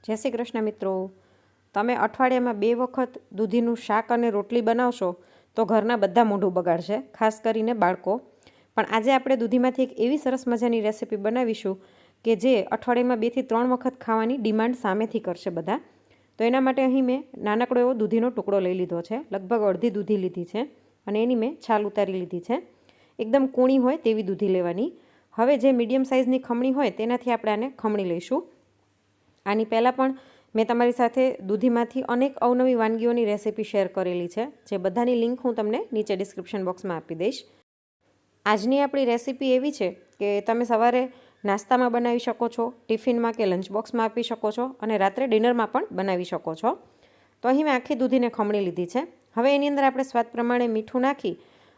જય શ્રી કૃષ્ણ મિત્રો। તમે અઠવાડિયામાં 2 વખત દૂધીનું શાક અને રોટલી બનાવશો તો ઘરના બધા મોઢું બગાડશે, ખાસ કરીને બાળકો। પણ આજે આપણે દૂધીમાંથી એક એવી સરસ મજાની રેસીપી બનાવીશું કે જે અઠવાડિયામાં 2 થી 3 વખત ખાવાની ડિમાન્ડ સામેથી કરશે બધા। તો એના માટે અહીં મેં નાનકડો એવો દૂધીનો ટુકડો લઈ લીધો છે, લગભગ અડધી દૂધી લીધી છે અને એની મેં છાલ ઉતારી લીધી છે। એકદમ કૂણી હોય તેવી દૂધી લેવાની। હવે જે મીડિયમ સાઇઝની ખમણી હોય તેનાથી આપણે આને ખમણી લઈશું। આની પહેલાં પણ મેં તમારી સાથે દૂધીમાંથી અનેક અવનવી વાનગીઓની રેસીપી શેર કરેલી છે, જે બધાની લિંક હું તમને નીચે ડિસ્ક્રિપ્શન બોક્સમાં આપી દઈશ। આજની આપણી રેસીપી એવી છે કે તમે સવારે નાસ્તામાં બનાવી શકો છો, ટિફિનમાં કે લંચ બોક્સમાં આપી શકો છો અને રાત્રે ડિનરમાં પણ બનાવી શકો છો। તો અહીં મેં આખી દૂધીને ખમણી લીધી છે। હવે એની અંદર આપણે સ્વાદ પ્રમાણે મીઠું નાખી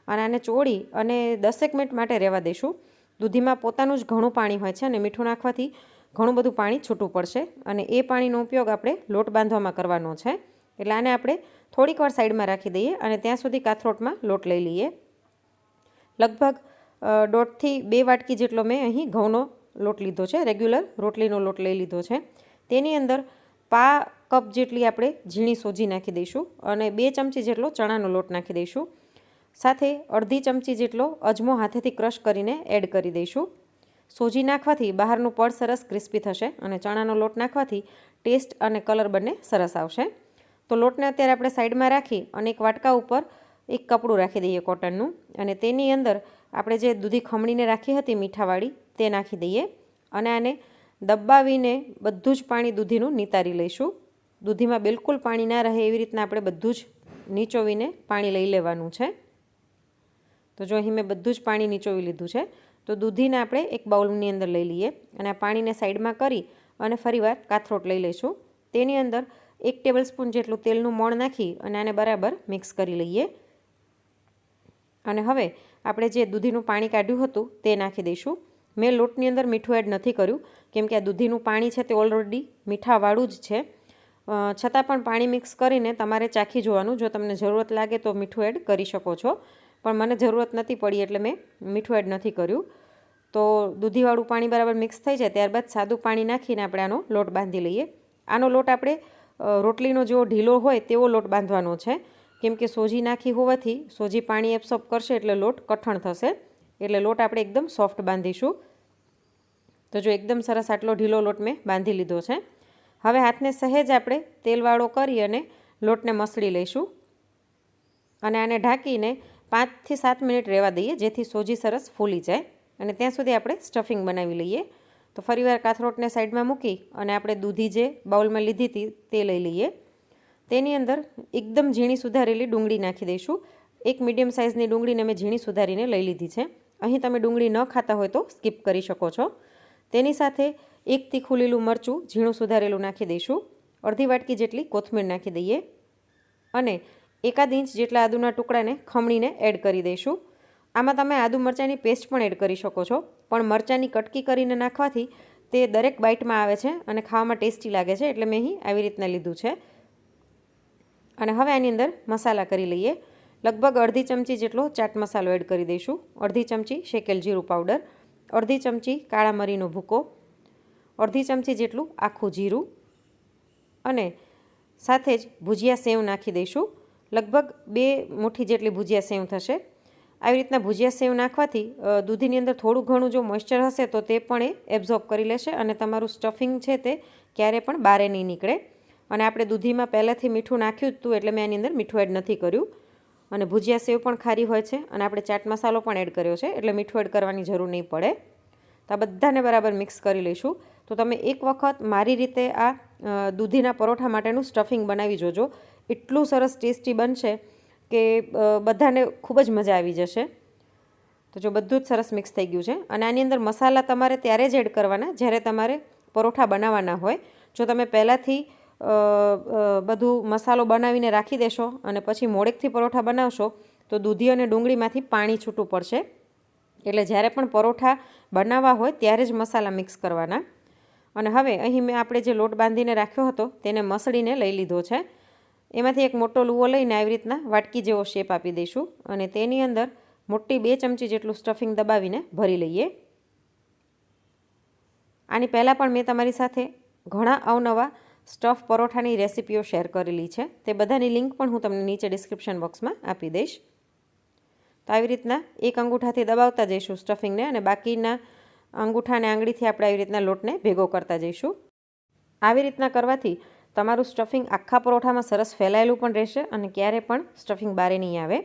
અને આને ચોળી અને 10 મિનિટ માટે રહેવા દઈશું। દૂધીમાં પોતાનું જ ઘણું પાણી હોય છે અને મીઠું નાખવાથી ઘણું બધું પાણી છૂટું પડશે અને એ પાણીનો ઉપયોગ આપણે લોટ બાંધવામાં કરવાનો છે। એટલે આને આપણે થોડીક વાર સાઈડમાં રાખી દઈએ અને ત્યાં સુધી કાથરોટમાં લોટ લઈ લઈએ। લગભગ 1.5 થી 2 વાટકી જેટલો મેં અહીં ઘઉંનો લોટ લીધો છે, રેગ્યુલર રોટલીનો લોટ લઈ લીધો છે। તેની અંદર પા કપ જેટલી આપણે ઝીણી સોજી નાખી દઈશું અને 2 ચમચી જેટલો ચણાનો લોટ નાખી દઈશું। સાથે અડધી ચમચી જેટલો અજમો હાથેથી ક્રશ કરીને એડ કરી દઈશું। સોજી નાખવાથી બહારનું પડ સરસ ક્રિસ્પી થશે અને ચણાનો લોટ નાખવાથી ટેસ્ટ અને કલર બંને સરસ આવશે। તો લોટને અત્યારે આપણે સાઈડમાં રાખી અને એક વાટકા ઉપર એક કપડું રાખી દઈએ કોટનનું અને તેની અંદર આપણે જે દૂધી ખમણીને રાખી હતી મીઠાવાળી તે નાખી દઈએ અને આને દબાવીને બધું જ પાણી દૂધીનું નિતારી લઈશું। દૂધીમાં બિલકુલ પાણી ના રહે એવી રીતના આપણે બધું જ નીચોવીને પાણી લઈ લેવાનું છે। તો જો અહીં મેં બધું જ પાણી નીચોવી લીધું છે। તો દૂધીને આપણે એક બાઉલની અંદર લઈ લઈએ અને આ પાણીને સાઈડમાં કરી અને ફરીવાર કાથરોટ લઈ લઈશું। તેની અંદર 1 ટેબલસ્પૂન જેટલું તેલનું મોણ નાખી અને આને બરાબર મિક્સ કરી લઈએ અને હવે આપણે જે દૂધીનું પાણી કાઢ્યું હતું તે નાખી દઈશું। મેં લોટની અંદર મીઠું એડ નથી કર્યું કેમ કે આ દૂધીનું પાણી છે તે ઓલરેડી મીઠાવાળું જ છે, છતાં પણ પાણી મિક્સ કરીને તમારે ચાખી જોવાનું, જો તમને જરૂરત લાગે તો મીઠું એડ કરી શકો છો, પણ મને જરૂરત નથી પડી એટલે મેં મીઠું એડ નથી કર્યું। તો દૂધીવાળું પાણી બરાબર મિક્સ થઈ જાય ત્યારબાદ સાદું પાણી નાખીને આપણે આનો લોટ બાંધી લઈએ। આનો લોટ આપણે રોટલીનો જેવો ઢીલો હોય તેવો લોટ બાંધવાનો છે કેમ કે સોજી નાખી હોવાથી સોજી પાણી એબ્સોર્બ કરશે એટલે લોટ કઠણ થશે, એટલે લોટ આપણે એકદમ સોફ્ટ બાંધીશું। તો જો એકદમ સરસ આટલો ઢીલો લોટ મેં બાંધી લીધો છે। હવે હાથને સહેજ આપણે તેલવાળો કરી અને લોટને મસળી લઈશું અને આને ઢાંકીને 5 થી 7 મિનિટ રહેવા દઈએ જેથી સોજી સરસ ફૂલી જાય અને ત્યાં સુધી આપણે સ્ટફિંગ બનાવી લઈએ। તો ફરીવાર કાથરોટને સાઈડમાં મૂકી અને આપણે દૂધી જે બાઉલમાં લીધી હતી તે લઈ લઈએ। તેની અંદર એકદમ ઝીણી સુધારેલી ડુંગળી નાખી દઈશું। એક મીડિયમ સાઇઝની ડુંગળીને મેં ઝીણી સુધારીને લઈ લીધી છે। અહીં તમે ડુંગળી ન ખાતા હોય તો સ્કીપ કરી શકો છો। તેની સાથે 1 તીખું લીલું મરચું ઝીણું સુધારેલું નાખી દઈશું। અડધી વાટકી જેટલી કોથમીર નાખી દઈએ અને 1 ઇંચ જેટલા આદુના ટુકડાને ખમણીને એડ કરી દઈશું। આમાં તમે આદુ મરચાંની પેસ્ટ પણ એડ કરી શકો છો, પણ મરચાંની કટકી કરીને નાખવાથી તે દરેક બાઇટમાં આવે છે અને ખાવામાં ટેસ્ટી લાગે છે, એટલે મેં અહીં આવી રીતના લીધું છે। અને હવે આની અંદર મસાલા કરી લઈએ। લગભગ અડધી ચમચી જેટલો ચાટ મસાલો એડ કરી દઈશું, અડધી ચમચી શેકેલ જીરું પાવડર, અડધી ચમચી કાળા મરીનો ભૂકો, અડધી ચમચી જેટલું આખું જીરું અને સાથે જ ભુજિયા સેવ નાખી દઈશું। લગભગ 2 મુઠ્ઠી જેટલી ભુજિયા સેવ થશે। આવી રીતના ભુજિયા સેવ નાખવાથી દૂધીની અંદર થોડું ઘણું જો મોઇસ્ચર હશે તો તે પણ એ એબ્ઝોર્બ કરી લેશે અને તમારું સ્ટફિંગ છે તે ક્યારે પણ બહાર નહીં નીકળે। અને આપણે દૂધીમાં પહેલાંથી મીઠું નાખ્યું હતું એટલે મેં આની અંદર મીઠું એડ નથી કર્યું અને ભુજિયા સેવ પણ ખારી હોય છે અને આપણે ચાટ મસાલો પણ એડ કર્યો છે એટલે મીઠું એડ કરવાની જરૂર નહીં પડે। તો આ બધાને બરાબર મિક્સ કરી લઈશું। તો તમે એક વખત મારી રીતે આ દૂધીના પરોઠા માટેનું સ્ટફિંગ બનાવી જોજો, એટલું સરસ ટેસ્ટી બનશે કે બધાને ખૂબ જ મજા આવી જશે। તો જો બધું જ સરસ મિક્સ થઈ ગયું છે અને આની અંદર મસાલા તમારે ત્યારે જ એડ કરવાના જ્યારે તમારે પરોઠા બનાવવાના હોય। જો તમે પહેલાંથી બધું મસાલો બનાવીને રાખી દેશો અને પછી મોડેકથી પરોઠા બનાવશો તો દૂધી અને ડુંગળીમાંથી પાણી છૂટું પડશે, એટલે જ્યારે પણ પરોઠા બનાવવા હોય ત્યારે જ મસાલા મિક્સ કરવાના। અને હવે અહીં મેં આપણે જે લોટ બાંધીને રાખ્યો હતો તેને મસળીને લઈ લીધો છે। એમાંથી એક મોટો લુવો લઈને આવી રીતના વાટકી જેવો શેપ આપી દઈશું અને તેની અંદર મોટી 2 ચમચી જેટલું સ્ટફિંગ દબાવીને ભરી લઈએ। આની પહેલાં પણ મેં તમારી સાથે ઘણા અવનવા સ્ટફ પરોઠાની રેસિપીઓ શેર કરેલી છે. તે બધાની લિંક પણ હું તમને નીચે ડિસ્ક્રિપ્શન બોક્સમાં આપી દઈશ. તો આવી રીતના એક અંગૂઠાથી દબાવતા જઈશું સ્ટફિંગને અને બાકીના અંગૂઠા અને આંગળીથી આપણે આવી રીતના લોટને ભેગો કરતા જઈશું. આવી રીતના કરવાથી તમારું સ્ટફિંગ આખા પરોઠામાં સરસ ફેલાયેલું પણ રહેશે અને ક્યારે પણ સ્ટફિંગ બારે નહીં આવે.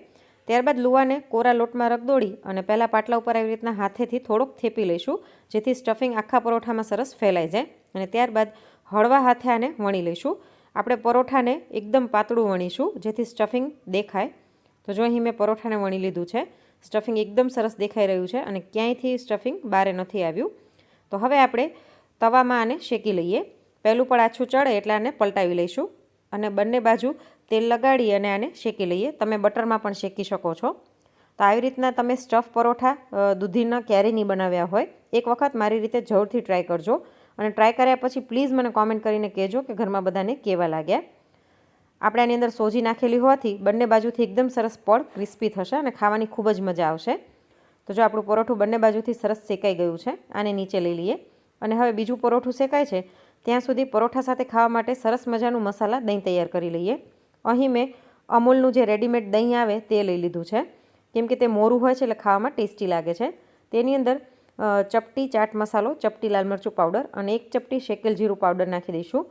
ત્યારબાદ લુવાને કોરા લોટમાં રગદોડી અને પહેલાં પાટલા ઉપર આવી રીતના હાથેથી થોડોક થેપી લઈશું, જેથી સ્ટફિંગ આખા પરોઠામાં સરસ ફેલાઈ જાય. અને ત્યારબાદ હળવા હાથે આને વણી લઈશું. આપણે પરોઠાને એકદમ પાતળું વણીશું, જેથી સ્ટફિંગ દેખાય. તો જો અહીં મેં પરોઠાને વણી લીધું છે. સ્ટફિંગ એકદમ સરસ દેખાઈ રહ્યું છે અને ક્યાંયથી સ્ટફિંગ બહાર નથી આવ્યું. તો હવે આપણે તવામાં આને શેકી લઈએ. પહેલું પણ આછું ચડે એટલે આને પલટાવી લઈશું અને બંને બાજુ તેલ લગાડી અને આને શેકી લઈએ. તમે બટરમાં પણ શેકી શકો છો. તો આવી રીતના તમે સ્ટફ પરોઠા દૂધીના ક્યારેય નહીં બનાવ્યા હોય, એક વખત મારી રીતે જરૂરથી ટ્રાય કરજો અને ટ્રાય કર્યા પછી પ્લીઝ મને કોમેન્ટ કરીને કહેજો કે ઘરમાં બધાને કેવા લાગ્યા. આપણે આની અંદર સોજી નાખેલી હોવાથી બંને બાજુથી એકદમ સરસ પડ ક્રિસ્પી થશે અને ખાવાની ખૂબ જ મજા આવશે. તો જો આપણું પરોઠું બંને બાજુથી સરસ શેકાઈ ગયું છે, આને નીચે લઈ લઈએ. અને હવે બીજું પરોઠું શેકાય છે ત્યાં સુધી પરોઠા સાથે ખાવા માટે સરસ મજાનું મસાલા દહીં તૈયાર કરી લઈએ. અહીં મેં અમૂલનું જે રેડીમેડ દહીં આવે તે લઈ લીધું છે, કેમ કે તે મોરું હોય છે એટલે ખાવામાં ટેસ્ટી લાગે છે. તેની અંદર ચપટી ચાટ મસાલો, ચપટી લાલ મરચું પાવડર અને 1 ચપટી શેકેલ જીરું પાવડર નાખી દઈશું.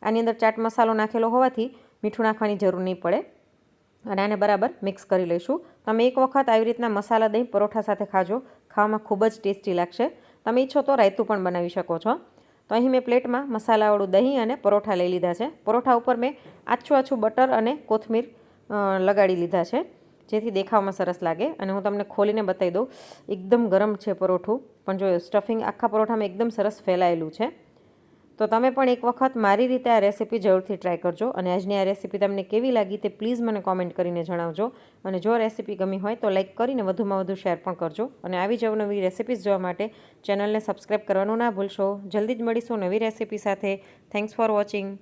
આની અંદર ચાટ મસાલો નાખેલો હોવાથી મીઠું નાખવાની જરૂર નહીં પડે અને આને બરાબર મિક્સ કરી લઈશું. તમે એક વખત આવી રીતના મસાલા દહીં પરોઠા સાથે ખાજો, ખાવામાં ખૂબ જ ટેસ્ટી લાગશે. તમે ઈચ્છો તો રાયતું પણ બનાવી શકો છો. તો અહીં મેં પ્લેટમાં મસાલાવાળું દહીં અને પરોઠા લઈ લીધા છે. પરોઠા ઉપર મેં આછું બટર અને કોથમીર લગાડી લીધા છે, જેથી દેખાવમાં સરસ લાગે. અને હું તમને ખોલીને બતાવી દઉં, એકદમ ગરમ છે પરોઠું, પણ જો સ્ટફિંગ આખા પરોઠામાં એકદમ સરસ ફેલાયેલું છે. તો તમે પણ એક વખત મારી રીતે આ રેસીપી જરૂરથી ટ્રાય કરજો અને આજની આ રેસીપી તમને કેવી લાગી તે પ્લીઝ મને કોમેન્ટ કરીને જણાવજો. અને જો રેસીપી ગમી હોય તો લાઇક કરીને વધુમાં વધુ શેર પણ કરજો. અને આવી જ અવનવી રેસીપીઝ જોવા માટે ચેનલને સબસ્ક્રાઈબ કરવાનું ના ભૂલશો. જલ્દી જ મળીશું નવી રેસીપી સાથે. Thanks for watching.